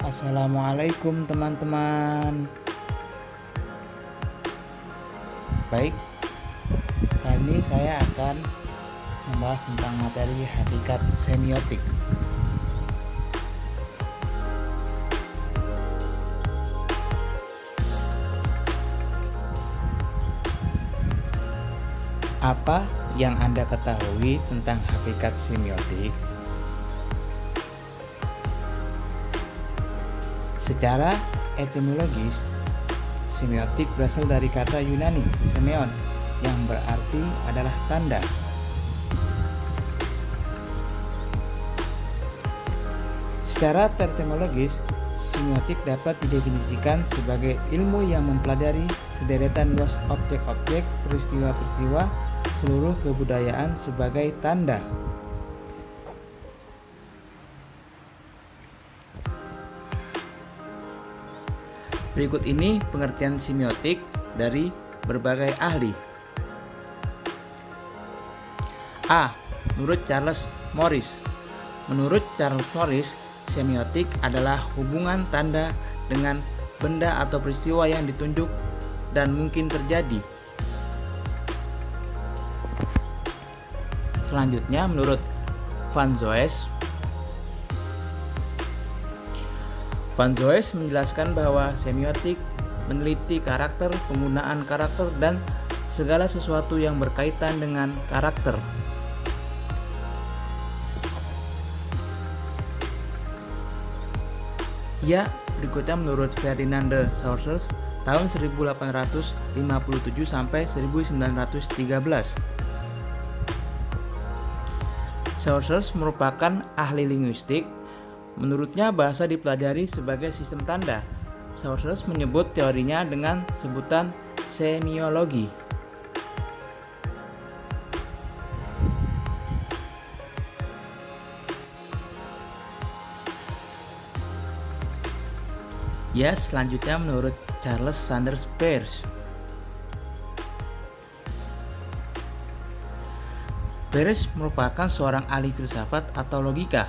Assalamualaikum teman-teman. Baik, kali ini saya akan membahas tentang materi hakikat semiotik. Apa yang Anda ketahui tentang hakikat semiotik? Secara etimologis, semiotik berasal dari kata Yunani semeion yang berarti adalah tanda. Secara terminologis, semiotik dapat didefinisikan sebagai ilmu yang mempelajari sederetan luas objek-objek, peristiwa-peristiwa, seluruh kebudayaan sebagai tanda. Berikut ini pengertian semiotik dari berbagai ahli. A. Menurut Charles Morris. Menurut Charles Morris, semiotik adalah hubungan tanda dengan benda atau peristiwa yang ditunjuk dan mungkin terjadi. Selanjutnya, menurut Van Zoes menjelaskan bahwa semiotik meneliti karakter, penggunaan karakter, dan segala sesuatu yang berkaitan dengan karakter. Ya, berikutnya menurut Ferdinand de Saussure tahun 1857 sampai 1913. Saussure merupakan ahli linguistik. Menurutnya, bahasa dipelajari sebagai sistem tanda. Saussure menyebut teorinya dengan sebutan semiologi. Ya, selanjutnya menurut Charles Sanders Peirce. Peirce merupakan seorang ahli filsafat atau logika.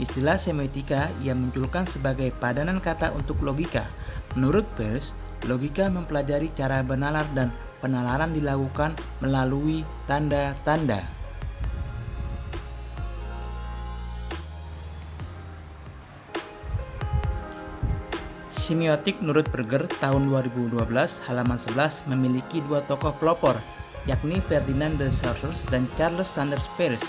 Istilah semiotika ia munculkan sebagai padanan kata untuk logika. Menurut Peirce, logika mempelajari cara bernalar dan penalaran dilakukan melalui tanda-tanda. Semiotik menurut Berger tahun 2012 halaman 11 memiliki dua tokoh pelopor, yakni Ferdinand de Saussure dan Charles Sanders Peirce.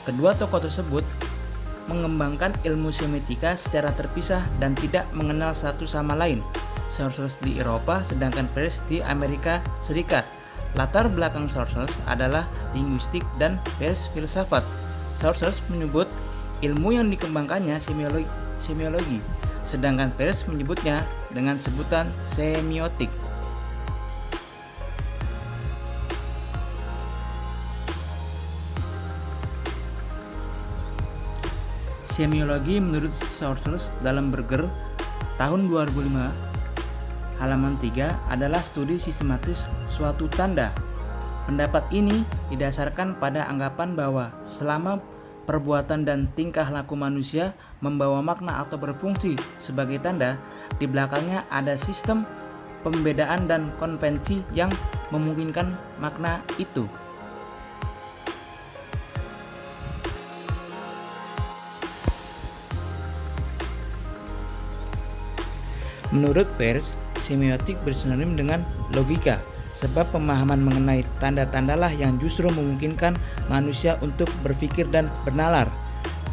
Kedua tokoh tersebut mengembangkan ilmu semiotika secara terpisah dan tidak mengenal satu sama lain. Saussure di Eropa, sedangkan Peirce di Amerika Serikat. Latar belakang Saussure adalah linguistik dan Peirce filsafat. Saussure menyebut ilmu yang dikembangkannya semiologi, sedangkan Peirce menyebutnya dengan sebutan semiotik. Semiologi menurut Saussure dalam Berger tahun 2005 halaman 3 adalah studi sistematis suatu tanda. Pendapat ini didasarkan pada anggapan bahwa selama perbuatan dan tingkah laku manusia membawa makna atau berfungsi sebagai tanda, di belakangnya ada sistem pembedaan dan konvensi yang memungkinkan makna itu. Menurut Peirce, semiotik bersinonim dengan logika, sebab pemahaman mengenai tanda-tandalah yang justru memungkinkan manusia untuk berpikir dan bernalar.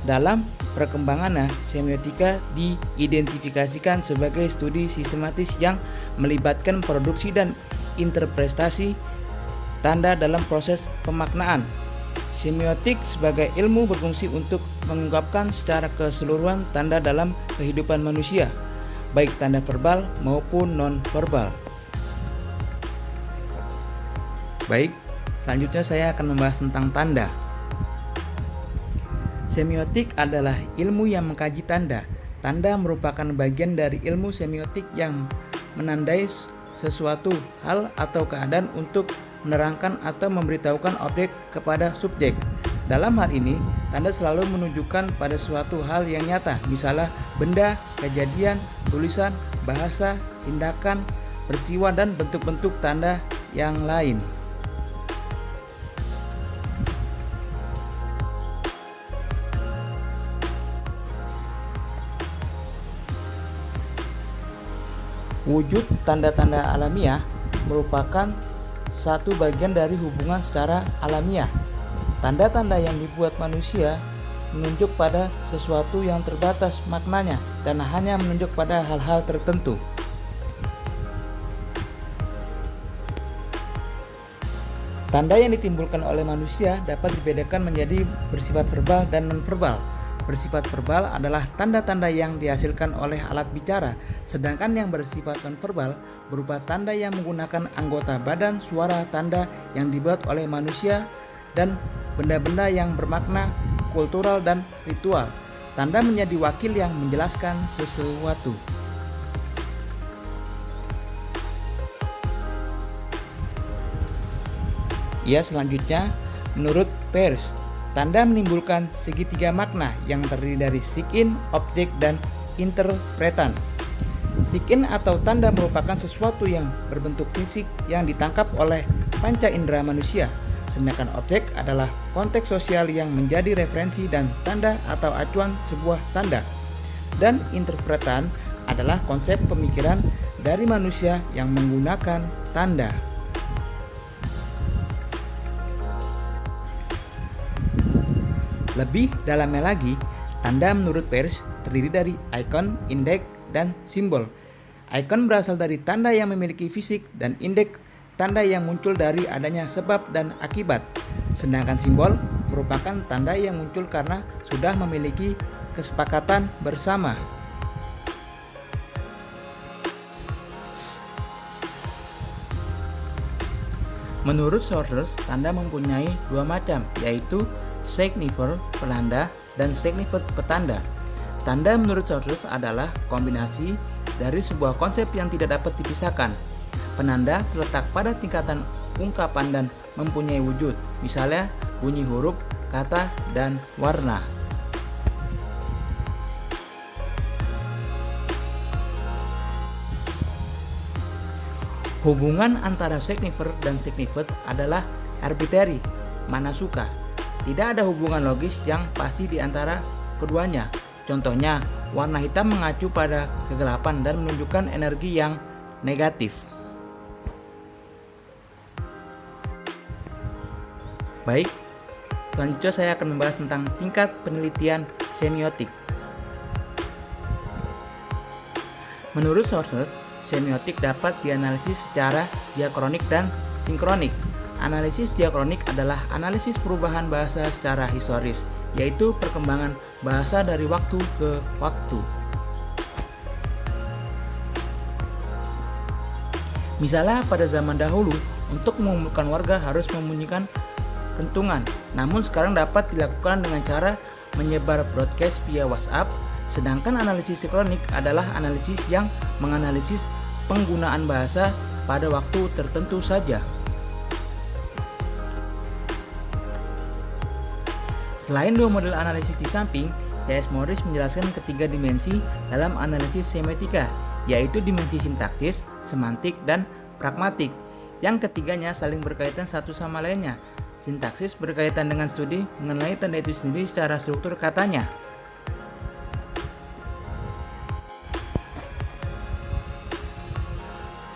Dalam perkembangannya, semiotika diidentifikasikan sebagai studi sistematis yang melibatkan produksi dan interpretasi tanda dalam proses pemaknaan. Semiotik sebagai ilmu berfungsi untuk mengungkapkan secara keseluruhan tanda dalam kehidupan manusia, baik tanda verbal maupun non-verbal. Baik, selanjutnya saya akan membahas tentang tanda. Semiotik adalah ilmu yang mengkaji tanda. Tanda merupakan bagian dari ilmu semiotik yang menandai sesuatu hal atau keadaan untuk menerangkan atau memberitahukan objek kepada subjek. Dalam hal ini, tanda selalu menunjukkan pada suatu hal yang nyata, misalnya benda, kejadian, tulisan, bahasa, tindakan, peristiwa, dan bentuk-bentuk tanda yang lain. Wujud tanda-tanda alamiah merupakan satu bagian dari hubungan secara alamiah. Tanda-tanda yang dibuat manusia menunjuk pada sesuatu yang terbatas maknanya dan hanya menunjuk pada hal-hal tertentu. Tanda yang ditimbulkan oleh manusia dapat dibedakan menjadi bersifat verbal dan non-verbal. Bersifat verbal adalah tanda-tanda yang dihasilkan oleh alat bicara, sedangkan yang bersifat non-verbal berupa tanda yang menggunakan anggota badan, suara, tanda yang dibuat oleh manusia, dan benda-benda yang bermakna kultural dan ritual. Tanda menjadi wakil yang menjelaskan sesuatu. Selanjutnya, menurut Peirce, tanda menimbulkan segitiga makna yang terdiri dari sign, objek, dan interpretan. Sign atau tanda merupakan sesuatu yang berbentuk fisik yang ditangkap oleh panca indera manusia, sedangkan objek adalah konteks sosial yang menjadi referensi dan tanda atau acuan sebuah tanda. Dan interpretan adalah konsep pemikiran dari manusia yang menggunakan tanda. Lebih dalamnya lagi, tanda menurut Peirce terdiri dari ikon, indeks, dan simbol. Ikon berasal dari tanda yang memiliki fisik dan indeks tanda yang muncul dari adanya sebab dan akibat. Sedangkan simbol merupakan tanda yang muncul karena sudah memiliki kesepakatan bersama. Menurut sources, tanda mempunyai dua macam, yaitu signifier penanda dan significant petanda. Tanda menurut sources adalah kombinasi dari sebuah konsep yang tidak dapat dipisahkan. Penanda terletak pada tingkatan ungkapan dan mempunyai wujud, misalnya bunyi huruf, kata, dan warna. Hubungan antara signifier dan significant adalah arbitrary, mana suka. Tidak ada hubungan logis yang pasti di antara keduanya. Contohnya, warna hitam mengacu pada kegelapan dan menunjukkan energi yang negatif. Baik, selanjutnya saya akan membahas tentang tingkat penelitian semiotik. Menurut sources, semiotik dapat dianalisis secara diakronik dan sinkronik. Analisis diakronik adalah analisis perubahan bahasa secara historis, yaitu perkembangan bahasa dari waktu ke waktu. Misalnya pada zaman dahulu, untuk mengumpulkan warga harus membunyikan kentungan, namun sekarang dapat dilakukan dengan cara menyebar broadcast via WhatsApp. Sedangkan analisis sinkronik adalah analisis yang menganalisis penggunaan bahasa pada waktu tertentu saja. Selain dua model analisis di samping, C.S. Morris menjelaskan ketiga dimensi dalam analisis semiotika, yaitu dimensi sintaksis, semantik, dan pragmatik. Yang ketiganya saling berkaitan satu sama lainnya. Sintaksis berkaitan dengan studi mengenai tanda itu sendiri secara struktur katanya.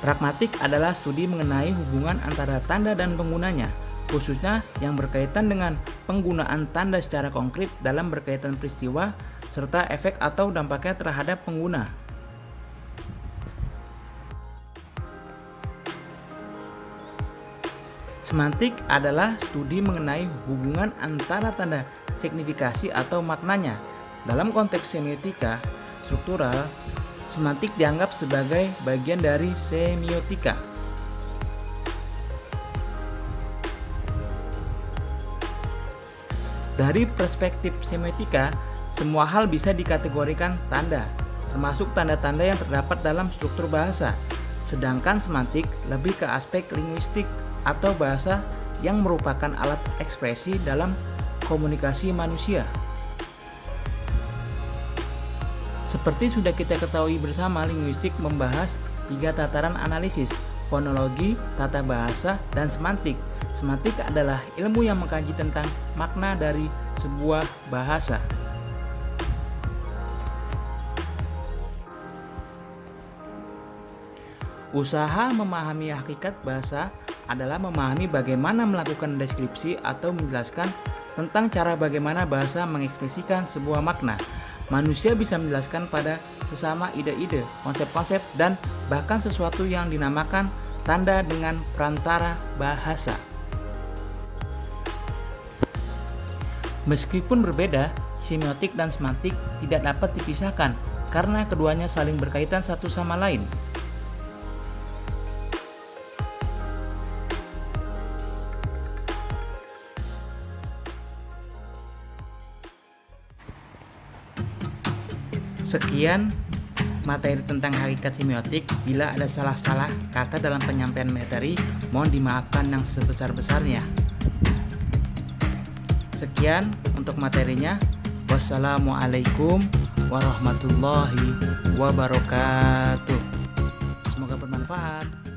Pragmatik adalah studi mengenai hubungan antara tanda dan penggunanya, khususnya yang berkaitan dengan penggunaan tanda secara konkret dalam berkaitan peristiwa serta efek atau dampaknya terhadap pengguna. Semantik adalah studi mengenai hubungan antara tanda signifikasi atau maknanya. Dalam konteks semiotika struktural, semantik dianggap sebagai bagian dari semiotika. Dari perspektif semiotika, semua hal bisa dikategorikan tanda, termasuk tanda-tanda yang terdapat dalam struktur bahasa. Sedangkan semantik lebih ke aspek linguistik atau bahasa yang merupakan alat ekspresi dalam komunikasi manusia. Seperti sudah kita ketahui bersama, linguistik membahas 3 tataran analisis: fonologi, tata bahasa, dan semantik. Semantik adalah ilmu yang mengkaji tentang makna dari sebuah bahasa. Usaha memahami hakikat bahasa adalah memahami bagaimana melakukan deskripsi atau menjelaskan tentang cara bagaimana bahasa mengekspresikan sebuah makna. Manusia bisa menjelaskan pada sesama ide-ide, konsep-konsep, dan bahkan sesuatu yang dinamakan tanda dengan perantara bahasa. Meskipun berbeda, semiotik dan semantik tidak dapat dipisahkan karena keduanya saling berkaitan satu sama lain. Sekian materi tentang hakikat semiotik. Bila ada salah-salah kata dalam penyampaian materi, mohon dimaafkan yang sebesar-besarnya. Sekian untuk materinya. Wassalamualaikum warahmatullahi wabarakatuh. Semoga bermanfaat.